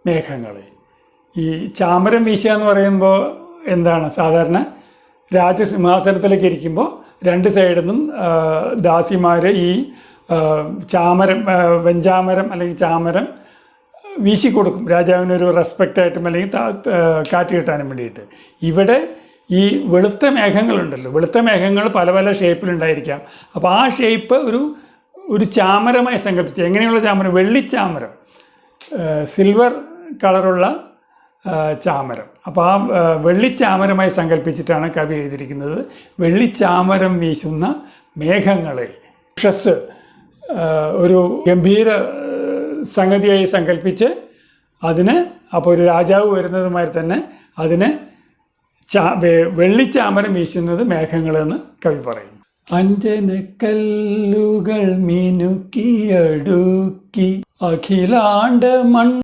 മേഘങ്ങൾ. ഈ ചാമരം വീശുക എന്ന് പറയുമ്പോൾ എന്താണ്? സാധാരണ രാജസിംഹാസനത്തിലേക്ക് ഇരിക്കുമ്പോൾ രണ്ട് സൈഡിൽ നിന്നും ദാസിമാർ ഈ ചാമരം, വെഞ്ചാമരം അല്ലെങ്കിൽ ചാമരം വീശി കൊടുക്കും, രാജാവിനൊരു റെസ്പെക്റ്റായിട്ടും അല്ലെങ്കിൽ കാറ്റ് കിട്ടാനും വേണ്ടിയിട്ട്. ഇവിടെ ഈ വെളുത്ത മേഘങ്ങളുണ്ടല്ലോ, വെളുത്ത മേഘങ്ങൾ പല പല ഷേപ്പിലുണ്ടായിരിക്കാം. അപ്പോൾ ആ ഷേപ്പ് ഒരു ചാമരമായി സങ്കല്പിച്ച്. എങ്ങനെയുള്ള ചാമരം? വെള്ളിച്ചാമരം, സിൽവർ കളറുള്ള ചാമരം. അപ്പോൾ ആ വെള്ളിച്ചാമരമായി സങ്കല്പിച്ചിട്ടാണ് കവി എഴുതിയിരിക്കുന്നത്. വെള്ളിച്ചാമരം വീശുന്ന മേഘങ്ങളെ ഉഷസ് ഒരു ഗംഭീര സംഗതിയായി സങ്കല്പിച്ച് അതിന്, അപ്പോൾ ഒരു രാജാവ് വരുന്നതുമായി തന്നെ അതിന് വെള്ളിച്ചാമരം വീശുന്നത് മേഘങ്ങളെന്ന് കവി പറയുന്നു. അഞ്ജനക്കല്ലുകൾ മിനുക്കിയടുക്കി അഖിലാണ്ട